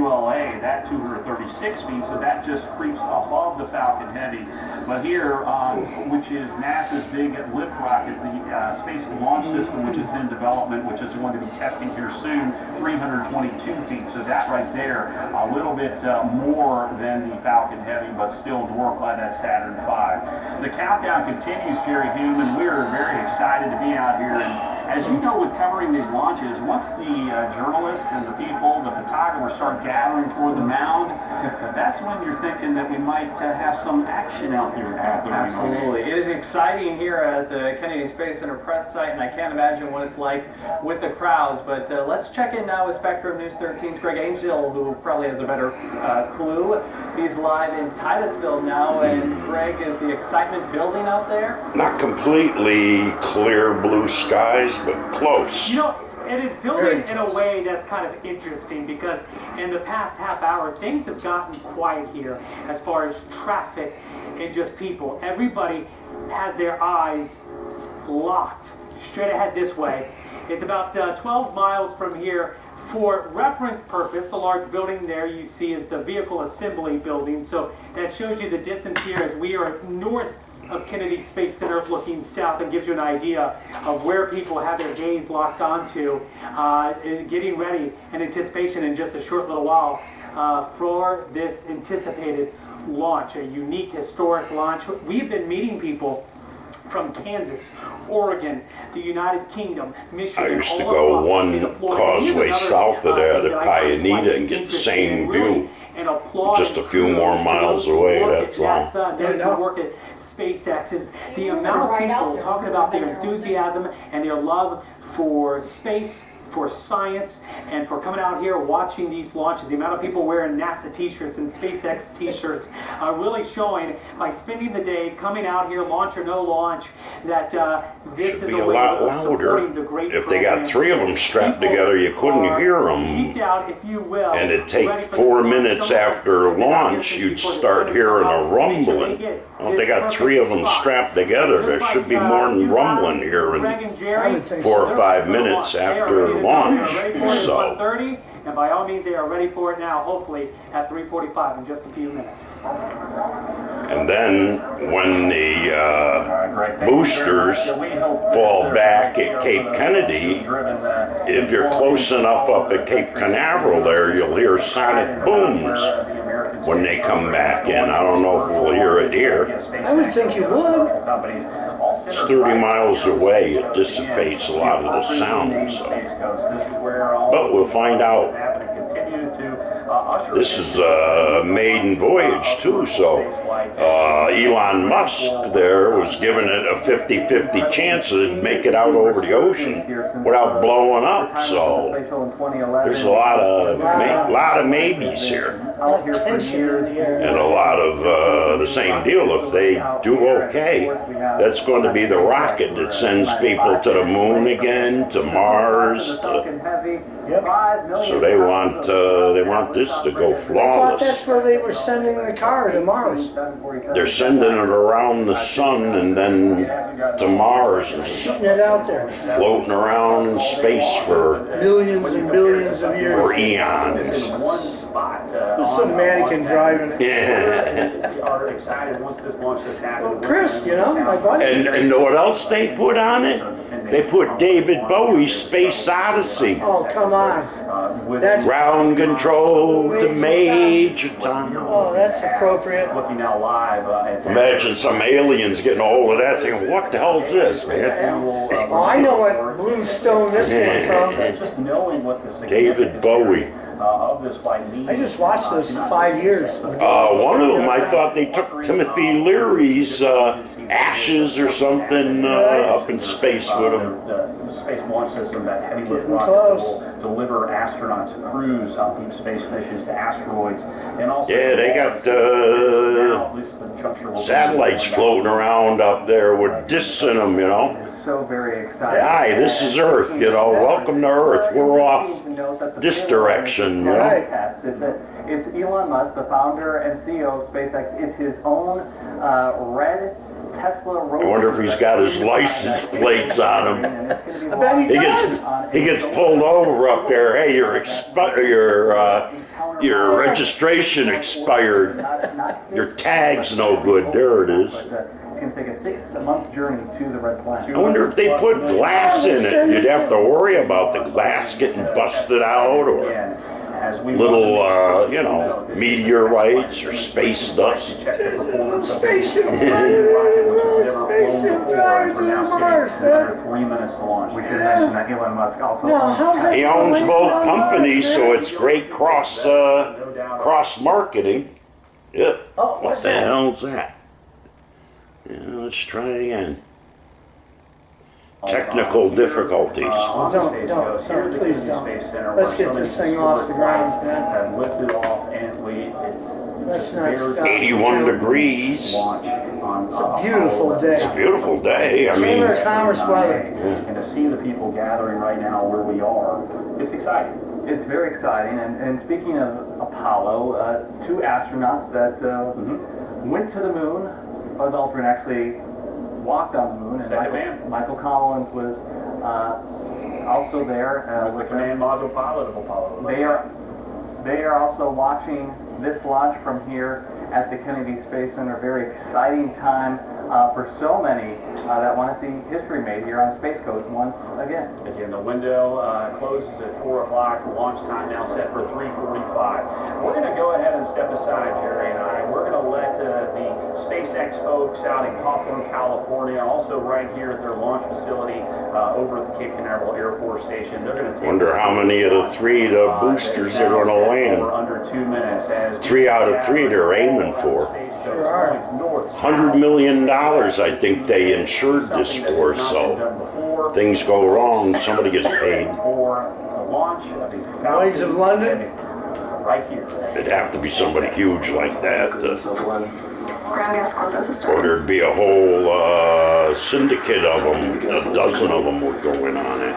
ULA, that 236 feet, so that just creeps above the Falcon Heavy. But here, which is NASA's big lift rocket, the Space Launch System, which is in development, which is going to be testing here soon, 322 feet. So that right there, a little bit more than the Falcon Heavy, but still dwarfed by that Saturn V. The countdown continues, Jerry Hume, and we are very excited to be out here. And as you know, with covering these launches, once the journalists and the people, the photographers start gathering for the mound, that's when you're thinking that we might have some action out there. Absolutely. It is exciting here at the Kennedy Space Center press site, and I can't imagine what it's like with the crowds. But let's check in now with Spectrum News 13's Greg Angel, who probably has a better clue. He's live in Titusville now, and Greg, is the excitement building out there? Not completely clear blue skies, but close. You know, it is building in a way that's kind of interesting because in the past half hour, things have gotten quiet here as far as traffic and just people. Everybody has their eyes locked straight ahead this way. It's about 12 miles from here. For reference purpose, the large building there you see is the Vehicle Assembly Building. So that shows you the distance here as we are north of Kennedy Space Center looking south, and gives you an idea of where people have their gaze locked onto, getting ready in anticipation in just a short little while for this anticipated launch, a unique historic launch. We've been meeting people from Kansas, Oregon, the United Kingdom, Michigan. I used to go one causeway south of there to Pioneer and get the same view. Just a few more miles away, that's all. Those who work at SpaceX is the amount of people talking about their enthusiasm and their love for space, for science, and for coming out here watching these launches. The amount of people wearing NASA t-shirts and SpaceX t-shirts are really showing by spending the day coming out here, launch or no launch, that this Should is be a a way lot of supporting the louder. great If they got programs. 3 of them strapped together, you couldn't hear them. Geeked out, if you will, And it'd take ready for 4 this launch. minutes Someone after launch, you'd start hearing a rumbling. Well, if they got 3 of them strapped together, there should be more than rumbling here in 4 or 5 minutes after launch. So, and by all means, they are ready for it now, hopefully at 3:45 in just a few minutes. and then when the boosters fall back at Cape Kennedy, if you're close enough up at Cape Canaveral there, you'll hear sonic booms when they come back in. I don't know if we'll hear it here. I would think you would. It's 30 miles away. It dissipates a lot of the sound. So. But we'll find out. This is a maiden voyage too, so Elon Musk there was given it a 50-50 chance to make it out over the ocean without blowing up. So there's a lot of maybes here. And a lot of the same deal. If they do okay, that's going to be the rocket that sends people to the moon again, to Mars. So they want this to go I thought flawless. that's where they were sending the car to Mars. They're sending it around the sun and then to Mars and Shooting it out there. floating around in space for Millions and billions of years. eons. There's some mannequin driving it. Yeah. We are excited once this launch has happened. Well, Chris, you know, my buddy. And know what else they put on it? They put David Bowie's Space Odyssey. Oh, come on. That's, Ground control to Major Tom. oh, that's appropriate. Looking now live at Imagine some aliens getting a hold of that saying, what the hell is this, man? Oh, I know what blue stone this came from. just knowing what the David Bowie. Of this flight means. I just watched this for 5 years. One of them, I thought they took Timothy Leary's ashes or something up in space with them. The Space Launch System, that heavy lift Getting rocket close. will deliver astronauts and crews on deep space missions to asteroids. And also Yeah, they got now, at least the juncture will be- satellites floating around up there with discs in them, you know. It's so very exciting. Hi, this is Earth, you know. Welcome to Earth. We're off this direction, you know. Right. It's Elon Musk, the founder and CEO of SpaceX. It's his own red Tesla I rover. wonder if he's got his license plates on him. And it's gonna be I bet he He does. gets pulled over up there. Hey, your registration expired. Your tag's no good. There it is. It's going to take a 6-month journey to the Red Planet. I wonder if they put glass in it. You'd have to worry about the glass getting busted out or little, meteorites or space dust. Spaceship Under 3 minutes to launch. We should mention that Elon Musk also owns He owns both companies, so it's great cross marketing. Yeah. Oh, What what's the that? hell's that? Yeah, let's try again. Technical difficulties. Don't, please don't. Let's get this thing off the ground, man. Have lifted off and Let's not stop. 81 degrees. It's a beautiful day. It's a beautiful day. I mean, Chamber of Commerce weather. And to see the people gathering right now where we are, it's exciting. It's very exciting. And speaking of Apollo, 2 astronauts that went to the moon. Buzz Aldrin actually walked on the moon, and Michael Collins was also there. Was the command module pilot of Apollo. They are also watching this launch from here at the Kennedy Space Center. Very exciting time for so many that want to see history made here on Space Coast once again. Again, the window closes at 4 o'clock. The launch time now set for 3:45. We're going to go ahead and step aside, Jerry and I. We're going to let the SpaceX folks out in Hawthorne, California, also right here at their launch facility over at the Cape Canaveral Air Force Station. They're going to take wonder how many of the 3 the boosters are going to land. Under 2 minutes. 3 out of 3 they're aiming for. $100 million, I think they insured this for, so things go wrong, somebody gets paid. For the launch of the Waves of London. right here. It'd have to be somebody huge like that. Ground gas closes Or there'd be a whole syndicate of them, a dozen of them would go in on it.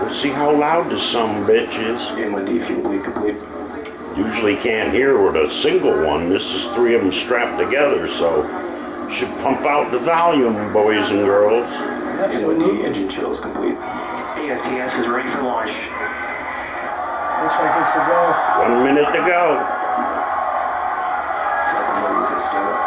We'll see how loud this sumbitch is. MOD fuel bleed complete. Usually can't hear with a single one. This is 3 of them strapped together, so should pump out the volume, boys and girls. MOD engine chills complete. ASTS is ready for launch. Looks like it's a go. 1 minute to go. Falcon Heavy is in standby.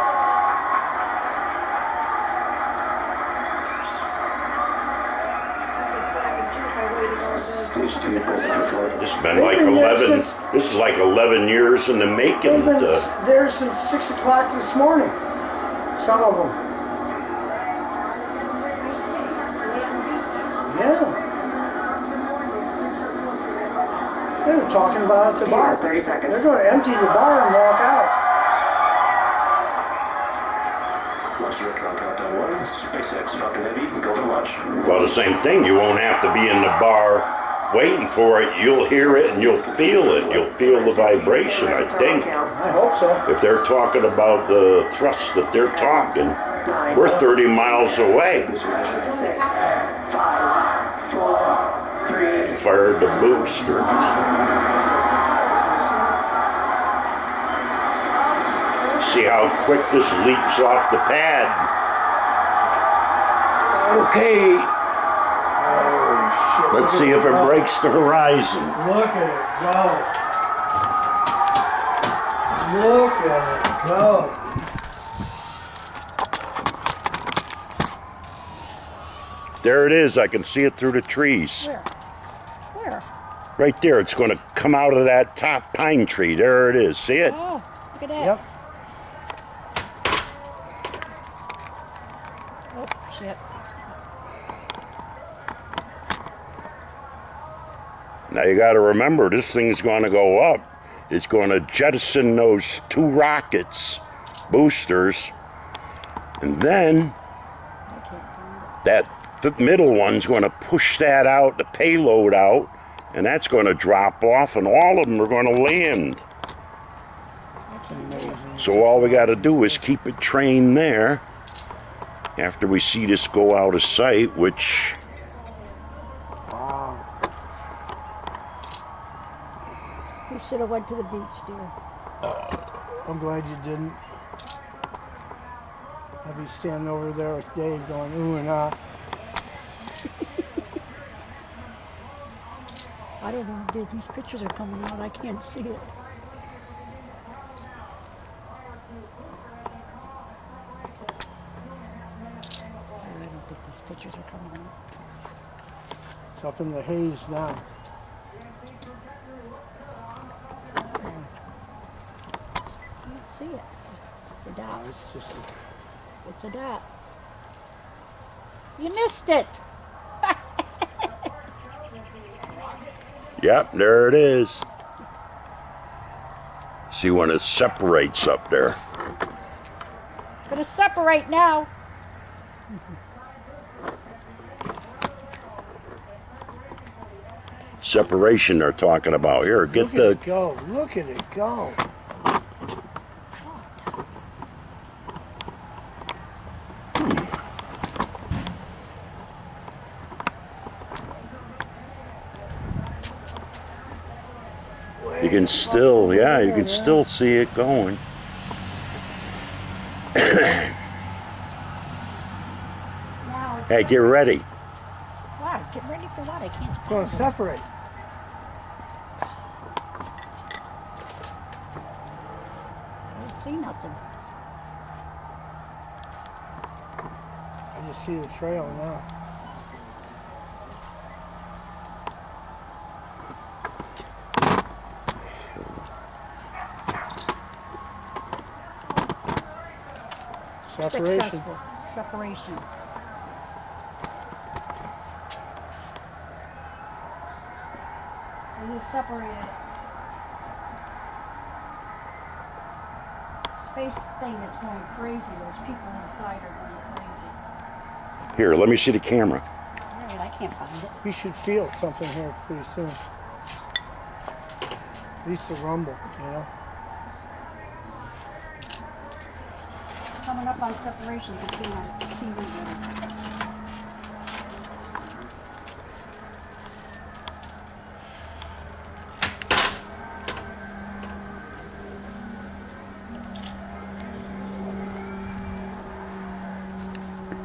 Stage 2 present for flight. This has been like 11. This is like 11 years in the making. They've been there since 6 o'clock this morning. Some of them. Yeah. They were talking about it at the bar. 30 seconds. They're going to empty the bar and walk out. Launch director on countdown 1. SpaceX Falcon Heavy. We go for launch. Well, the same thing. You won't have to be in the bar waiting for it. You'll hear it and you'll feel it. You'll feel the vibration, I think. I hope so. If they're talking about the thrust that they're talking, we're 30 miles away. 6, 5, 4, 3. Fired the booster. See how quick this leaps off the pad. Okay. Let's see if it breaks the horizon. Look at it go. Look at it go. There it is. I can see it through the trees. Where? Right there. It's going to come out of that top pine tree. There it is. See it? Oh, look at that. Yep. Oh, shit. Now you got to remember, this thing's going to go up. It's going to jettison those 2 rockets, boosters, and then that middle one's going to push that out, the payload out, and that's going to drop off, and all of them are going to land. So all we got to do is keep it trained there after we see this go out of sight, which... You should have went to the beach, dear. I'm glad you didn't. I'd be standing over there with Dave going, ooh and ah. I don't know if these pictures are coming out. I can't see it. I don't think these pictures are coming out. It's up in the haze now. I can't see it. It's a dot. Oh, it's just It's a dot. You missed it. Yep, there it is. See when it separates up there. It's gonna separate now. Separation they're talking about here. Get look at the it go. Look at it go. you can still, yeah, you can still see it going. Now it's Hey, get ready. wow, get ready for what? I can't It's going to separate. I don't see nothing. I just see the trail now. Separation. Successful. Separation. They just separated it. Space thing is going crazy. Those people inside are going crazy. Here, let me see the camera. All right, I can't find it. We should feel something here pretty soon. At least a rumble, you know? Coming up on separation, you can see on TV there.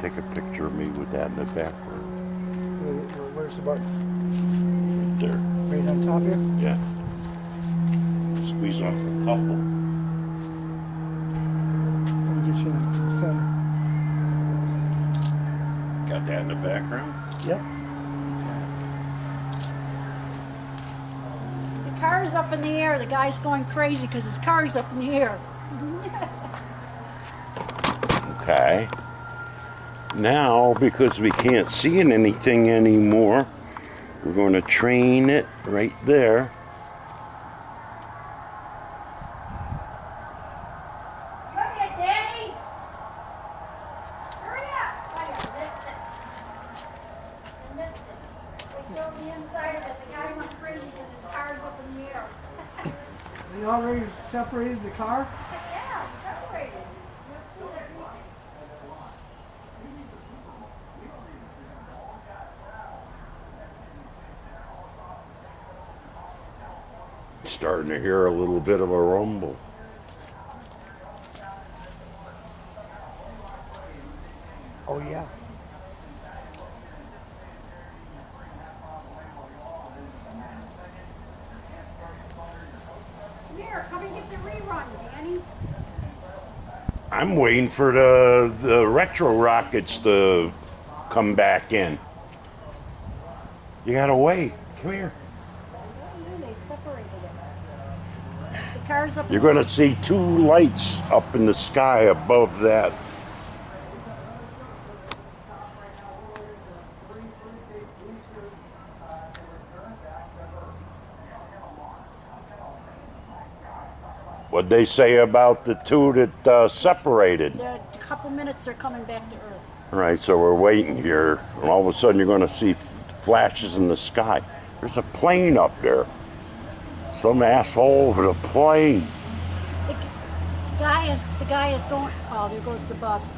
Take a picture of me with that in the background. Where's the button? Right there. Right on top here? Yeah. Squeeze off a couple. Let me get you in the center. Got that in the background? Yep. The car's up in the air. The guy's going crazy because his car's up in the air. Okay. Now, because we can't see anything anymore, we're going to train it right there. Hurry up, Daddy! Hurry up! I missed it. I missed it. They showed the inside of it. The guy went crazy because his car's up in the air. We already separated the car? Yeah, it's separated. Starting to hear a little bit of a rumble. Oh, yeah. Come here, come and get the rerun, Danny. I'm waiting for the retro rockets to come back in. You gotta wait. Come here. They separated it. The car's up. You're gonna see two lights up in the sky above that. What'd they say about the two that separated? A couple minutes, they're coming back to Earth. All right, so we're waiting here, and all of a sudden you're going to see flashes in the sky. There's a plane up there. Some asshole with a plane. The guy is going. Oh, there goes the bus.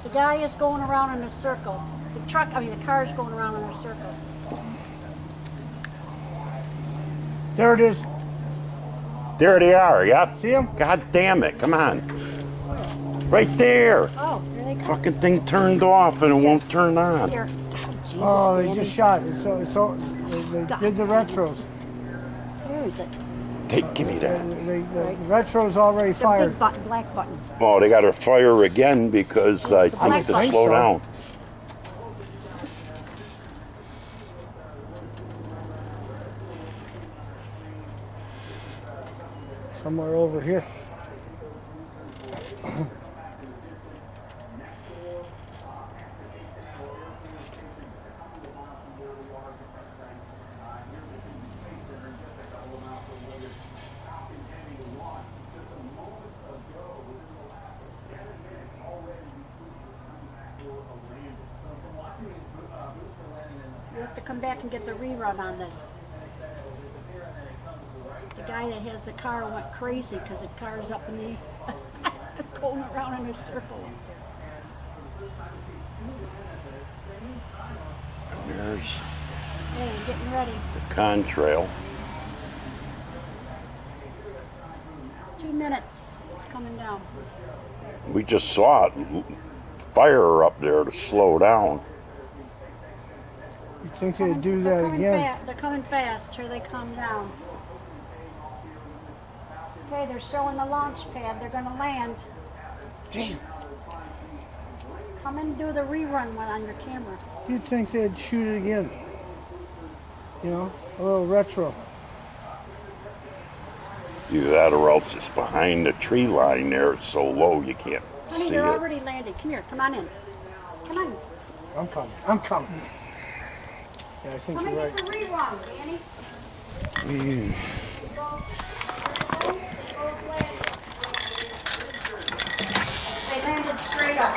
The guy is going around in a circle. The car is going around in a circle. There it is. There they are, yep. See 'em? God damn it, come on. Right there. Oh, here they come. Fucking thing turned off and it won't turn on. Here. Oh, Jesus, Oh, they Danny. just shot it. So they did the retros. Where is it? Hey, give me that. The retro's already The fired. big button, black button. Oh, they got to fire again because I think to think slow so. down. Somewhere over here. You have to come back and get the rerun on this. The guy that has the car went crazy because the car's up in the going around in a circle. There's Hey, getting ready. the contrail. 2 minutes. It's coming down. We just saw it fire up there to slow down. You think they'd do that again? They're coming fast. Here they come down. Okay, they're showing the launch pad. They're going to land. Damn. Come and do the rerun one on your camera. You'd think they'd shoot it again. You know, a little retro. Either that or else it's behind the tree line there. It's so low you can't Honey, see they're it. already landed. Come here. Come on in. Come on. I'm coming. I'm coming. Yeah, I think Come and you're get right. the rerun, Danny. They landed straight up.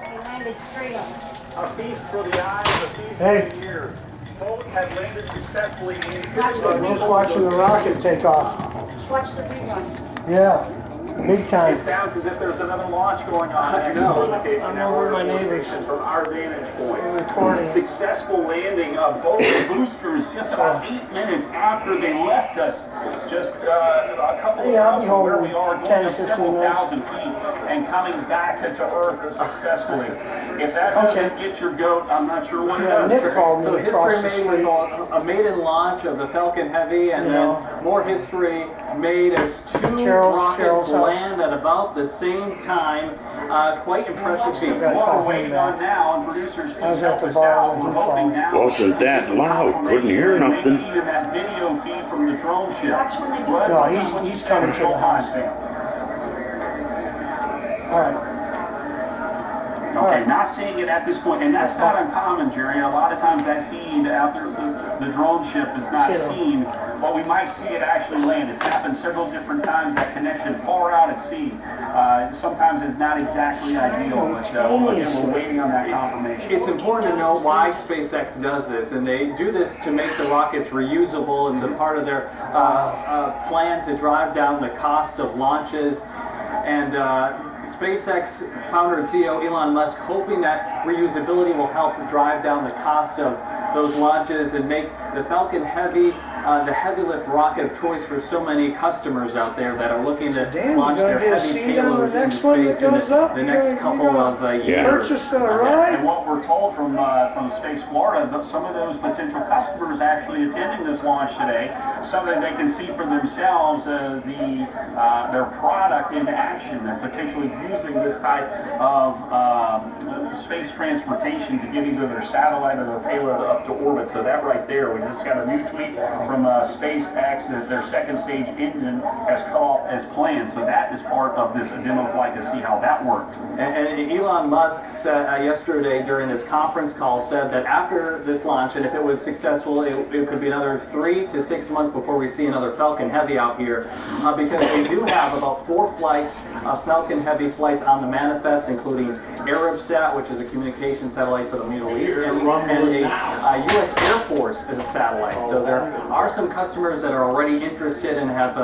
They landed straight up. A feast for the eyes, a feast Hey. for the ears. Both have landed successfully in Watch the I'm just watching the rocket take off. Watch the rerun. Yeah, big It time. sounds as if there's another launch going on. I'm over my neighbors. From our vantage point. Recording. Successful landing of both boosters just about 8 minutes after they left us. Just a couple of Yeah, I'll miles be from home where in we are, 10, going up 15 several minutes. thousand feet and coming back to Earth successfully. If that doesn't get your goat, I'm not sure what Yeah, does. Nick called So me across history the made with street. a maiden launch of the Falcon Heavy, and then more history made as two Carol's rockets house. land at about the same time. Quite impressive feat. Gotta What call we're him waiting back. on now, and producers I was please at help the us bar out. when We're he hoping called. now. Wasn't that loud? Couldn't hear nothing. Maybe even that video feed from the drone ship. Watch when they do What? No, he's coming to the house. All right. Okay, not seeing it at this point, and that's not uncommon, Jerry. A lot of times that feed out there, the drone ship is not seen, but we might see it actually land. It's happened several different times, that connection far out at sea. Sometimes it's not exactly ideal, but again, we're waiting on that confirmation. It's important to know why SpaceX does this, and they do this to make the rockets reusable. It's a part of their plan to drive down the cost of launches. And SpaceX founder and CEO Elon Musk hoping that reusability will help drive down the cost of those launches and make the Falcon Heavy the heavy lift rocket of choice for so many customers out there that are looking to Dan, launch you their gonna get a heavy seat on the payloads into next one that space in goes up? the You next gonna- couple you gonna of years. Purchase the And ride? what we're told from Space Florida, some of those potential customers actually attending this launch today, so that they can see for themselves their product in action. They're potentially using this type of space transportation to get either their satellite or their payload up to orbit. So that right there, we just got a new tweet from SpaceX that their second stage engine has cut off as planned. So that is part of this demo flight to see how that worked. And Elon Musk said yesterday during this conference call said that after this launch, and if it was successful, it could be another 3 to 6 months before we see another Falcon Heavy out here, because they do have about 4 flights, Falcon Heavy flights on the manifest, including Arabsat, which is a communication satellite for the Middle East, and U.S. Air Force satellite. So there are some customers that are already interested and have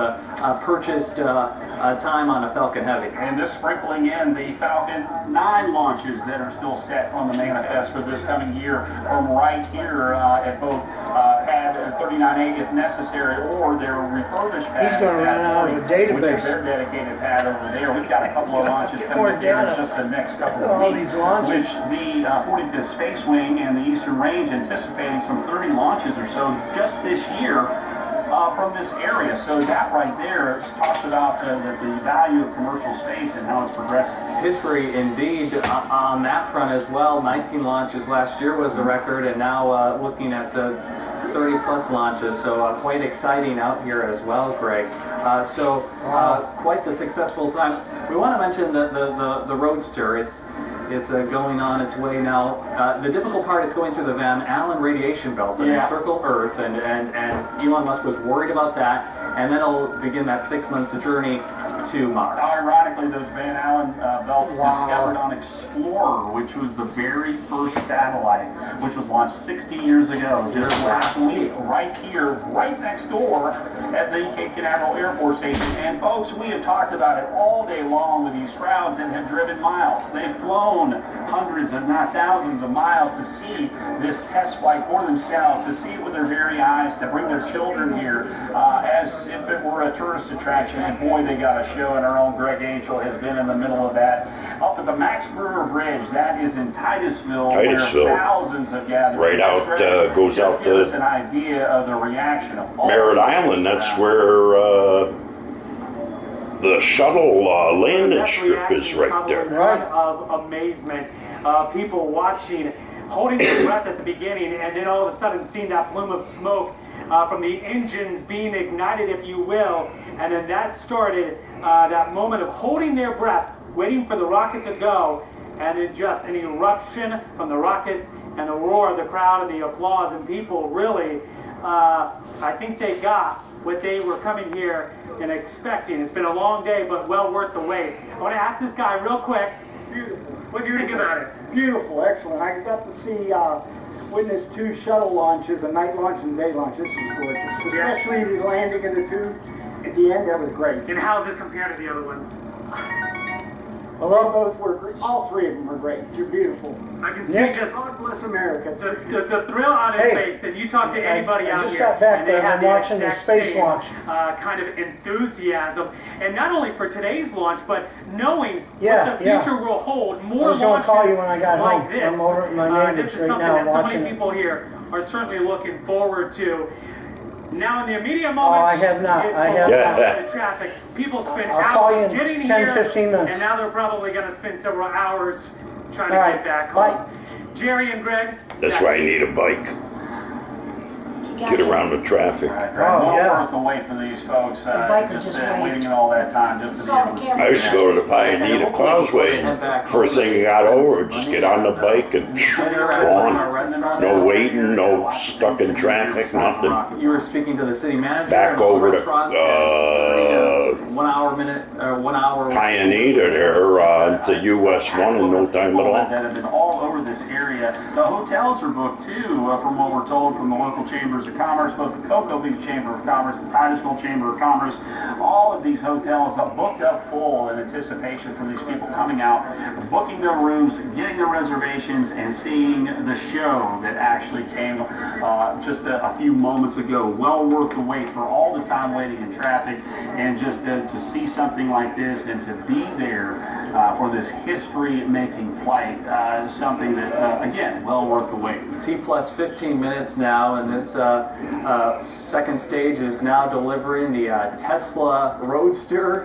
purchased time on a Falcon Heavy. And this sprinkling in the Falcon 9 launches that are still set on the manifest for this coming year from right here at both pad 39A if necessary, or their refurbished pad. He's going to run out of a database. Which is their dedicated pad over there. We've got a couple of launches coming here in just the next couple of weeks. Which the 45th Space Wing and the Eastern Range anticipating some 30 launches or so just this year from this area. So that right there talks about the value of commercial space and how it's progressing. History indeed on that front as well. 19 launches last year was the record, and now looking at 30 plus launches, so quite exciting out here as well, Greg. Quite the successful time. We want to mention the Roadster. It's going on its way now. The difficult part, it's going through the Van Allen radiation belts that encircle Earth, and Elon Musk was worried about that, and then it'll begin that 6 months journey to Mars. Ironically, those Van Allen belts discovered on Explorer, which was the very first satellite, which was launched 60 years ago, just last week, right here, right next door at the Canaveral Air Force Station. And folks, we have talked about it all day long with these crowds that have driven miles. They've flown hundreds, if not thousands of miles to see this test flight for themselves, to see it with their very eyes, to bring their children here as if it were a tourist attraction. And boy, they got a show, and our own Greg Angel has been in the middle of that. Up at the Max Brewer Bridge, that is in Titusville, where thousands have gathered. Right out, goes out give us an idea of the reaction of all Merritt Island. That's where the shuttle landing strip is right there. Of amazement, people watching, holding their breath at the beginning, and then all of a sudden seeing that plume of smoke from the engines being ignited, if you will, and then that started that moment of holding their breath, waiting for the rocket to go, and then just an eruption from the rockets and the roar of the crowd and the applause, and people really, I think they got what they were coming here and expecting. It's been a long day, but well worth the wait. I want to ask this guy real quick. Beautiful. What do you think about it? Beautiful, excellent. I got to see, witness 2 shuttle launches, a night launch and day launch. This is gorgeous. Especially the landing of the 2 at the end, that was great. And how does this compare to the other ones? Hello? Both were great. All 3 of them were great. You're beautiful. I can see just God bless America. the thrill on his face, and you talk to anybody out here, got back and they there have and the watching the exact space same, launch. kind of enthusiasm, and not only for today's launch, but knowing Yeah, what the future will hold. More I was going to call you when I got like home. this. I'm over at my neighbor's This is right something now that so watching many it. people here are certainly looking forward to. Now in the immediate moment, I have not. it's I have the traffic. People spend I'll call you hours in getting 10, here, 15 minutes. and now they're probably going to spend several hours trying to All right, get back bye. home. Jerry and Greg. That's why I need a bike. Get around the traffic. Well worth the wait for these folks. bike would Just just wait. waiting all that time just to be able to see. I used to go to the Pioneer Causeway. First thing you got over, just get on the bike and go on. No waiting, no stuck in traffic, nothing. You were speaking to the city manager. Back over to 1 hour minute, 1 hour. Pioneer there to US 1 in no time at all. That have been all over this area. The hotels are booked too, from what we're told from the local chambers of commerce, both the Cocoa Beach Chamber of Commerce, the Titusville Chamber of Commerce. All of these hotels are booked up full in anticipation for these people coming out, booking their rooms, getting their reservations, and seeing the show that actually came just a few moments ago. Well worth the wait for all the time waiting in traffic, and just to see something like this and to be there for this history-making flight, something that, again, well worth the wait. T plus 15 minutes now, and this second stage is now delivering the Tesla Roadster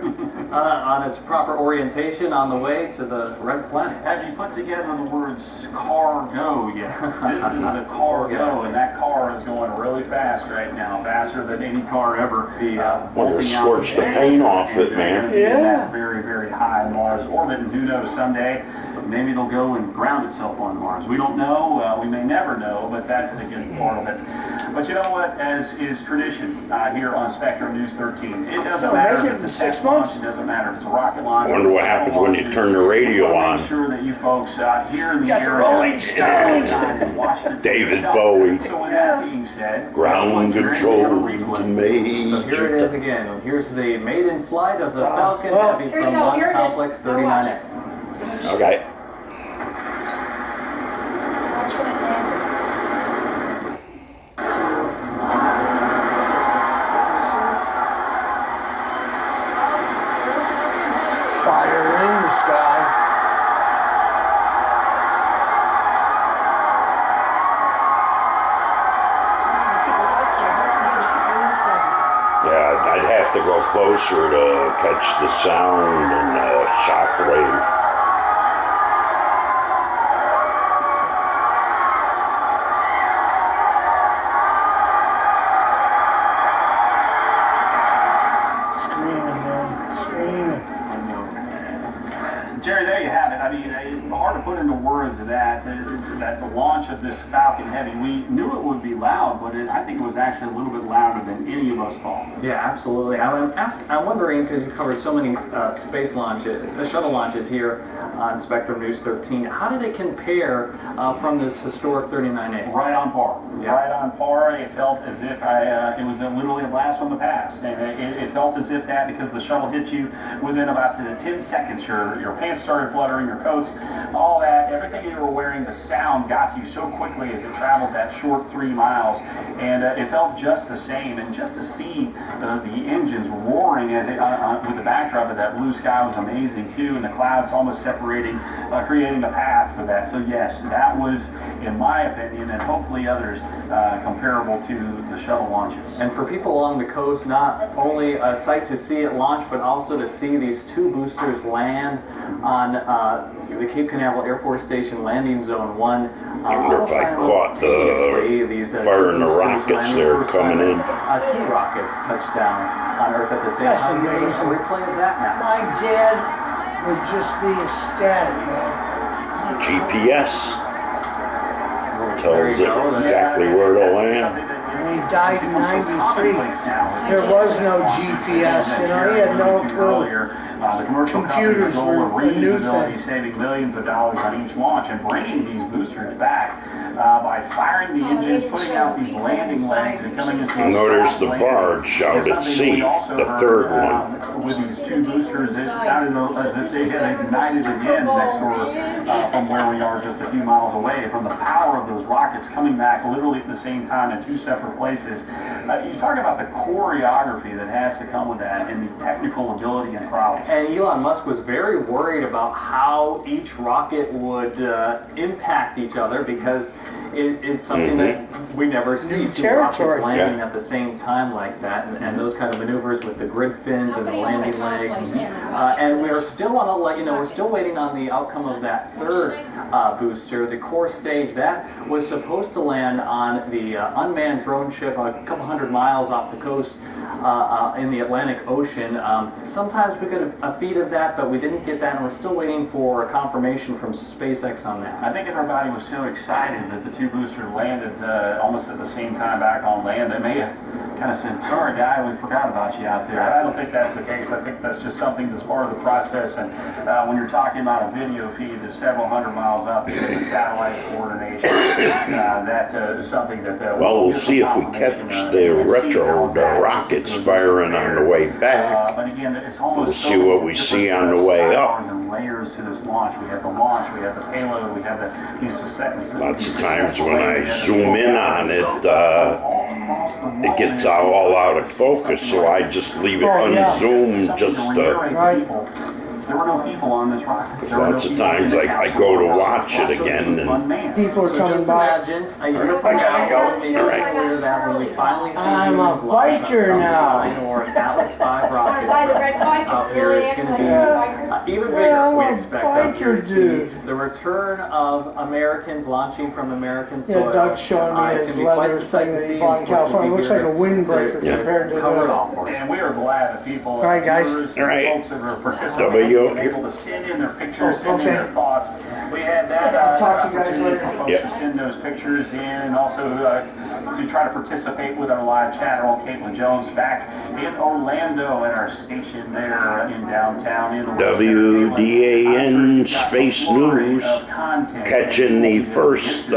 on its proper orientation on the way to the red planet. Have you put together the words cargo yet? This is the cargo, and that car is going really fast right now, faster than any car ever. Well, they scorched the paint off it, man. That very, very high Mars orbit, and who knows, someday maybe it'll go and ground itself on Mars. We don't know, we may never know, but that's a good part of it. But you know what, as is tradition here on Spectrum News 13, it doesn't So matter make if it it's a in 6 test launch, months. it doesn't matter if it's a rocket launch. I wonder what happens when you turn the radio on. Make sure that you folks here in the Got the area Rolling Stones. David Bowie. So with that being said, Ground control to Maiden. So here it is again. Here's the maiden flight of the Falcon well, Heavy here you from go, Launch here it is. Complex Now watch 39A. Okay. Watch when it lands. Fire in the sky. Yeah, I'd have to go closer to catch the sound and the shockwave. Screaming, man. Screaming. Jerry, there you have it. I mean, hard to put into words that the launch of this Falcon Heavy, we knew it would be loud, but I think it was actually a little bit louder than any of us thought. Yeah, absolutely. I'm wondering, because you covered so many space launches, the shuttle launches here on Spectrum News 13, how did it compare from this historic 39A? Right on par. Yeah. Right on par. It felt as if it was literally a blast from the past. And it felt as if that, because the shuttle hit you within about 10 seconds, your pants started fluttering, your coats, all that, everything you were wearing, the sound got to you so quickly as it traveled that short 3 miles. And it felt just the same. And just to see the engines roaring as with the backdrop of that blue sky was amazing too. And the clouds almost separating, creating a path for that. So yes, that was, in my opinion, and hopefully others, comparable to the shuttle launches. And for people along the coast, not only a sight to see it launch, but also to see these two boosters land on the Cape Canaveral Air Force Station landing zone 1. I wonder if I caught the fire in the rockets there coming in. 2 rockets touched down on Earth at the same That's time. There's a amazing. replay of that now. My dad would just be ecstatic, man. GPS tells There you go. it exactly where to land. And he died in 93. There was no GPS, you know, he had no clue. The commercial Computers companies were a new reusability, thing. saving millions of dollars on each launch and bringing these boosters back by firing the engines, putting out these landing legs, and coming into a Notice soft the landing. barge out It's at something sea, we also the heard, third one. With these 2 boosters, it sounded as if they had ignited again next door from where we are, just a few miles away, from the power of those rockets coming back literally at the same time in 2 separate places. You talk about the choreography that has to come with that, and the technical ability and prowess. And Elon Musk was very worried about how each rocket would impact each other, because it's something that we never see. New 2 territory. rockets landing at the same time like that, and those kind of maneuvers with the grid fins and the landing legs. And we're still on we're still waiting on the outcome of that 3rd booster, the core stage. That was supposed to land on the unmanned drone ship a couple hundred miles off the coast in the Atlantic Ocean. Sometimes we got a feed of that, but we didn't get that, and we're still waiting for a confirmation from SpaceX on that. I think everybody was so excited that the 2 boosters landed almost at the same time back on land. They may have kind of said, "Sorry, guy, we forgot about you out there." I don't think that's the case. I think that's just something that's part of the process. And when you're talking about a video feed that's several hundred miles up, the satellite coordination, that is something that. Well, we'll see if we catch the retro rockets firing on the way back. But again, it's almost We'll see what we see on the way up. and layers to this launch. We have the launch, we have the payload, we have the Lots of times when I zoom in on it, it gets all out of focus, so I just leave it unzoomed just to... There were no people on this rocket. Because lots of times I go to watch it again and... People are So coming just by. imagine a year from now, maybe clear that when we finally see I'm a humans launch biker a now. Falcon or an Atlas V rocket out here, it's going to be Even bigger, Yeah, I'm we a expect out here biker to see dude. the return of Americans launching from American soil. Yeah, Doug's showing me It's his gonna be quite leather the sight thing to that he see, bought in and we'll California. be It looks here like a windbreaker to compared to cover it this. all for you. And we are glad that people, All right, guys. viewers, All right. folks that are participating, W. have been able to send in their pictures, Oh, send in okay. their thoughts. We had that I'll talk to you guys opportunity later. for folks Yep. to send those pictures in, and also to try to participate with our live chat. All Caitlin Jones back in Orlando at our station there in downtown. In the WDAN Space News, catching the first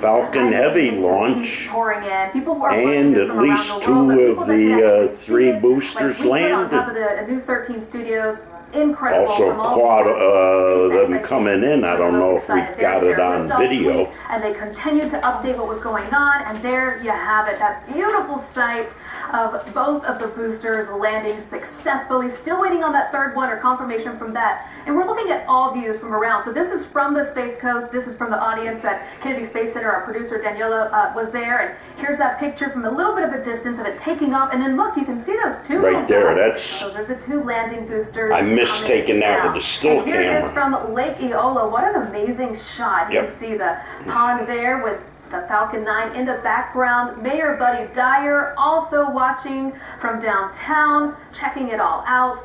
Falcon Heavy launch, and at least 2 of the 3 boosters landed. The News 13 studios. Incredible. Also caught them coming in. I don't know if we got it on video. And they continued to update what was going on, and there you have it, that beautiful sight of both of the boosters landing successfully. Still waiting on that third one or confirmation from that. And we're looking at all views from around. So this is from the Space Coast. This is from the audience at Kennedy Space Center. Our producer Daniela was there, and here's that picture from a little bit of a distance of it taking off. And then look, you can see those 2 Right there, that's... those are the 2 landing boosters. I missed taking that with the still and here it is camera. from Lake Eola. What an amazing shot. You Yep. can see the pond there with the Falcon 9 in the background. Mayor Buddy Dyer also watching from downtown, checking it all out.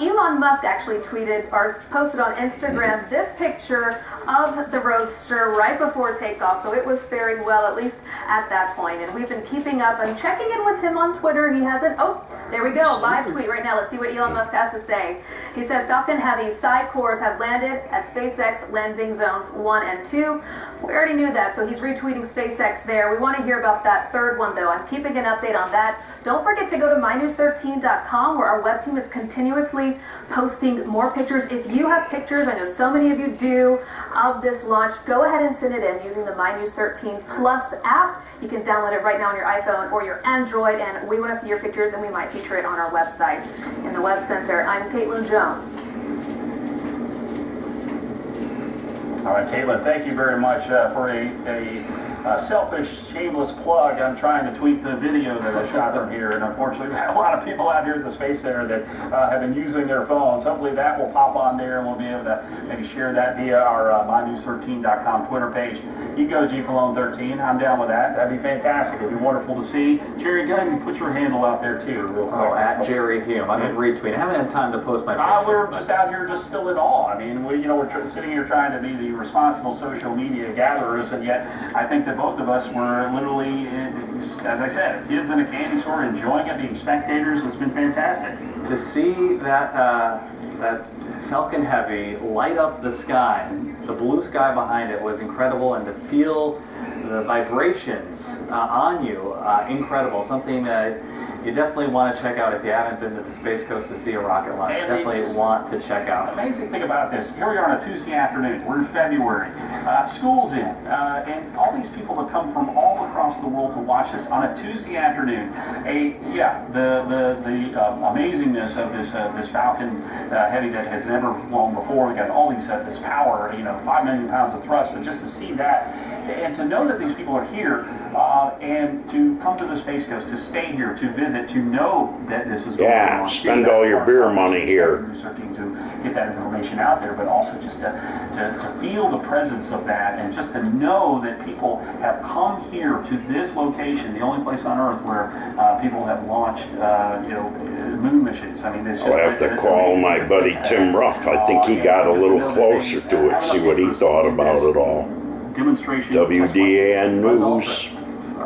Elon Musk actually tweeted or posted on Instagram this picture of the Roadster right before takeoff, so it was faring well, at least at that point. And we've been keeping up and checking in with him on Twitter. He hasn't, oh, there we go, live tweet right now. Let's see what Elon Musk has to say. He says, Falcon Heavy side cores have landed at SpaceX landing zones 1 and 2. We already knew that, so he's retweeting SpaceX there. We want to hear about that third one, though. I'm keeping an update on that. Don't forget to go to mynews13.com, where our web team is continuously posting more pictures. If you have pictures, I know so many of you do, of this launch, go ahead and send it in using the MyNews13 Plus app. You can download it right now on your iPhone or your Android, and we want to see your pictures, and we might feature it on our website. In the Web Center, I'm Caitlin Jones. All right, Caitlin, thank you very much for a selfish, shameless plug. I'm trying to tweet the video that I shot from here, and unfortunately, we have a lot of people out here at the Space Center that have been using their phones. Hopefully, that will pop on there, and we'll be able to maybe share that via our mynews13.com Twitter page. You can go to GPalone13. I'm down with that. That'd be fantastic. It'd be wonderful to see. Jerry, go ahead and put your handle out there too, real quick. Oh, at Jerry Hume. I've been retweeting. I haven't had time to post my pictures. We're just out here, just still in awe. I mean, we're sitting here trying to be the responsible social media gatherers, and yet I think that both of us were literally, just, as I said, kids in a candy store enjoying it, being spectators. It's been fantastic. To see that that Falcon Heavy light up the sky, the blue sky behind it was incredible, and to feel the vibrations on you, incredible. Something that you definitely want to check out if you haven't been to the Space Coast to see a rocket launch. And Definitely want to check out. Amazing thing about this, here we are on a Tuesday afternoon. We're in February. School's in, and all these people have come from all across the world to watch this on a Tuesday afternoon. The amazingness of this Falcon Heavy that has never flown before. We got all these this power, 5 million pounds of thrust, but just to see that and to know that these people are here and to come to the Space Coast, to stay here, to visit, to know that this is going on. Yeah, spend all your beer money here. To get that information out there, but also just to feel the presence of that, and just to know that people have come here to this location, the only place on Earth where people have launched, moon missions. I mean, it's just. I'll have to call my buddy Tim Ruff. I think he got a little closer to it, see what he thought about it all. Demonstration. WDAN News.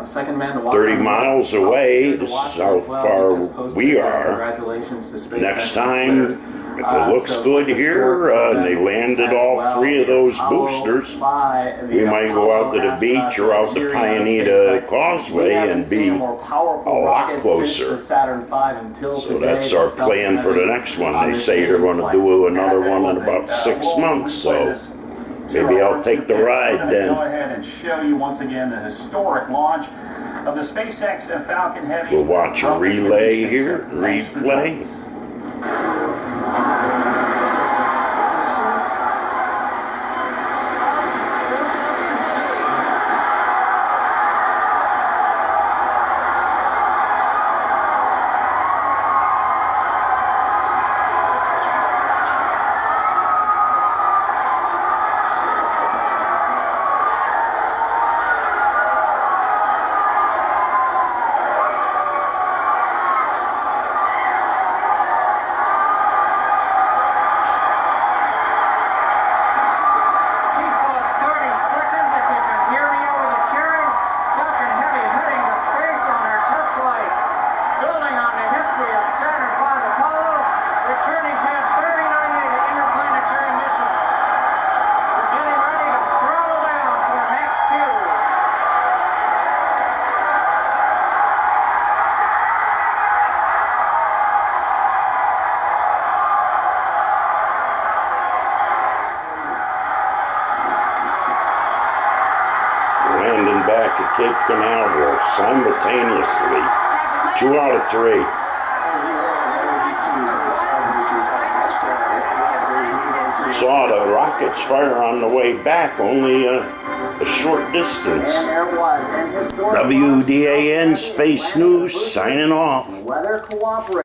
Second man to walk 30 on miles away. This is how far we are. Congratulations to SpaceX. Next time, if it looks good here, and they landed all 3 of those boosters, we might go out to the beach or out the Pioneer Causeway and be a lot closer. So that's our plan for the next one. They say they're going to do another one in about 6 months, so maybe I'll take the ride then. Go ahead and show you once again the historic launch of the SpaceX Falcon Heavy. We'll watch a relay here, replay. returning past 3098 interplanetary mission. We're getting ready to throttle down to our max Q. Landing back at Cape Canaveral simultaneously. 2 out of 3. Saw the rockets fire on the way back, only a short distance. And there was. And historic WDAN Space News signing off. weather cooperates.